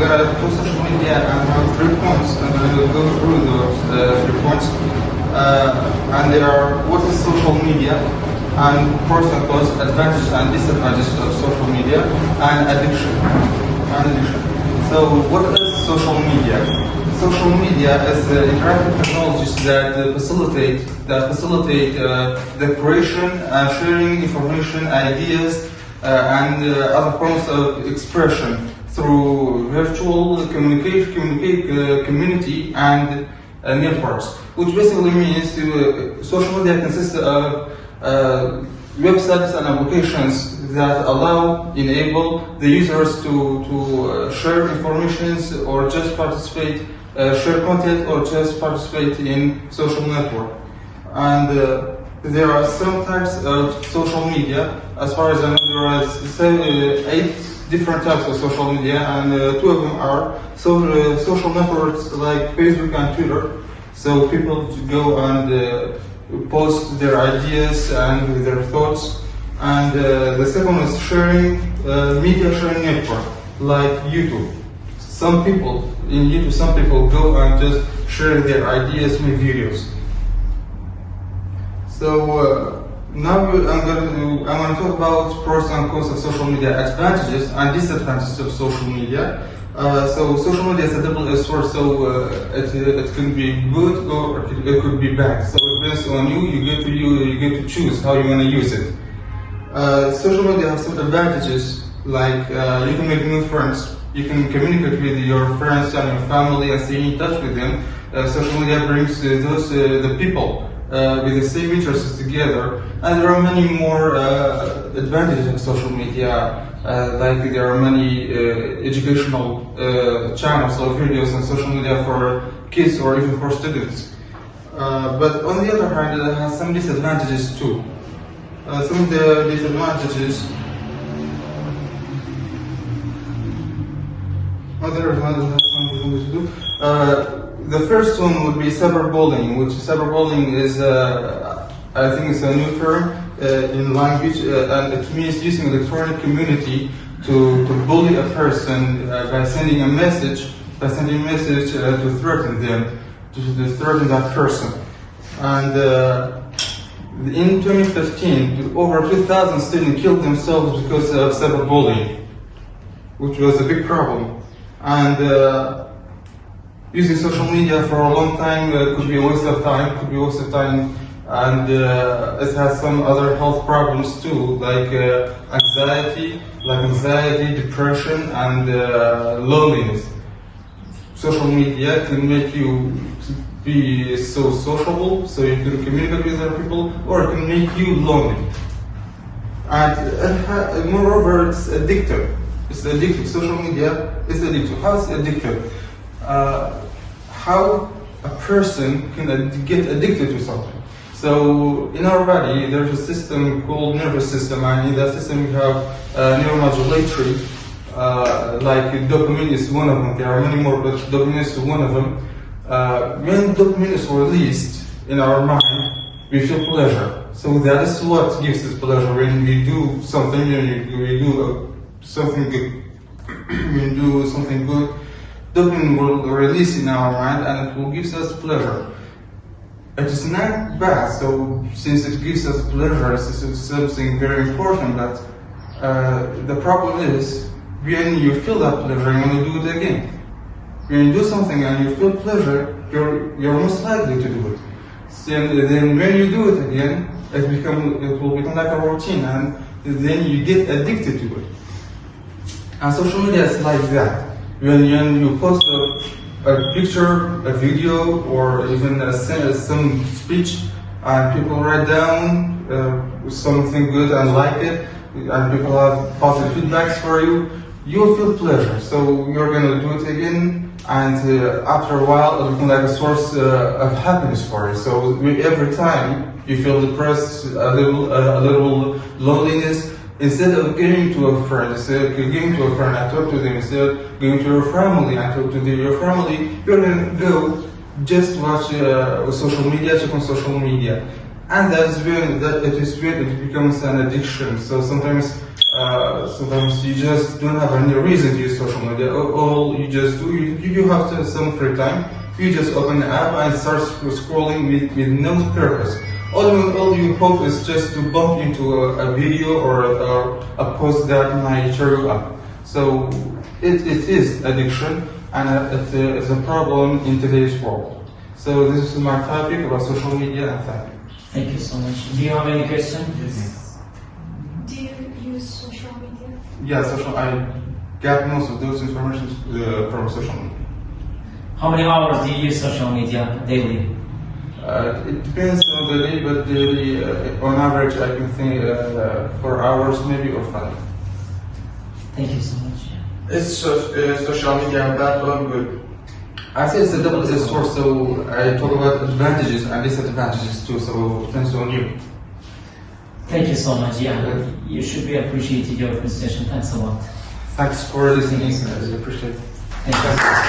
gonna go to social media and have 3 points, and I'm gonna go through those 3 points. And they are: what is social media, and pros and cons, advantages and disadvantages of social media, and addiction. So, what is social media? Social media is interactive technologies that facilitate the creation and sharing information, ideas, and other forms of expression through virtual community and networks, which basically means social media consists of websites and applications that enable the users to share information or just participate, share content or just participate in social network. And there are some types of social media. As far as I know, there are 8 different types of social media, and 2 of them are social networks like Facebook and Twitter. So people go and post their ideas and their thoughts. And the second is media sharing network like YouTube. Some people go and just share their ideas, make videos. So now I'm going to talk about pros and cons of social media, advantages and disadvantages of social media. So social media is a double-edged sword, so it can be good or it could be bad. So it depends on you. You get to choose how you want to use it. Social media has some advantages, like you can make new friends. You can communicate with your friends and your family and stay in touch with them. Social media brings the people with the same interests together, and there are many more advantages of social media. Like there are many educational channels or videos on social media for kids or even for students. But on the other hand, it has some disadvantages too. Some of the disadvantages. The first one would be cyberbullying, which cyberbullying is, I think it's a new term in language, and it means using electronic community to bully a person by sending a message to threaten them, to threaten that person. And in 2015, over 2,000 students killed themselves because of cyberbullying, which was a big problem. And using social media for a long time could be a waste of time, and it has some other health problems too, like anxiety, depression, and loneliness. Social media can make you be so sociable, so you can communicate with other people, or it can make you lonely. And moreover, it's addictive. Social media is addictive. How is it addictive? How a person can get addicted to something. So in our body, there's a system called nervous system, and in that system we have neuromodulatory, like dopamine is one of them. There are many more, but dopamine is one of them. When dopamine is released in our mind, we feel pleasure. So that is what gives us pleasure. When we do something, something good, dopamine will release in our mind and it will give us pleasure. It is not bad, so since it gives us pleasure, it's something very important, but the problem is when you feel that pleasure, you want to do it again. When you do something and you feel pleasure, you're most likely to do it. So then when you do it again, it will become like a routine, and then you get addicted to it. And social media is like that. When you post a picture, a video, or even some speech, and people write down something good and like it, and people have positive feedbacks for you, you'll feel pleasure. So you're going to do it again, and after a while, it'll become like a source of happiness for you. So every time you feel depressed, a little loneliness, instead of going to a friend, and talk to them, instead of going to your family and talk to your family, you're going to go just watch social media, check on social media. And that's when it becomes an addiction. So sometimes sometimes you just don't have any reason to use social media. All you just do, you have some free time. You just open the app and start scrolling with no purpose. All you hope is just to bump into a video or a post that might cheer you up. So it is addiction, and it's a problem in today's world. So this is my topic about social media, and thank you. Thank you so much. Do you have any question? Yes. Do you use social media? Yeah, I get most of those information from social media. How many hours do you use social media daily? It depends on the day, but daily, on average, I can think 4 hours maybe or 5. Thank you so much. Is social media bad or good? I say it's a double-edged sword, so I talk about advantages and disadvantages too, so it depends on you. Thank you so much. Yeah, you should be appreciated your presentation. Thanks a lot. Thanks for listening, I appreciate it. Thank you.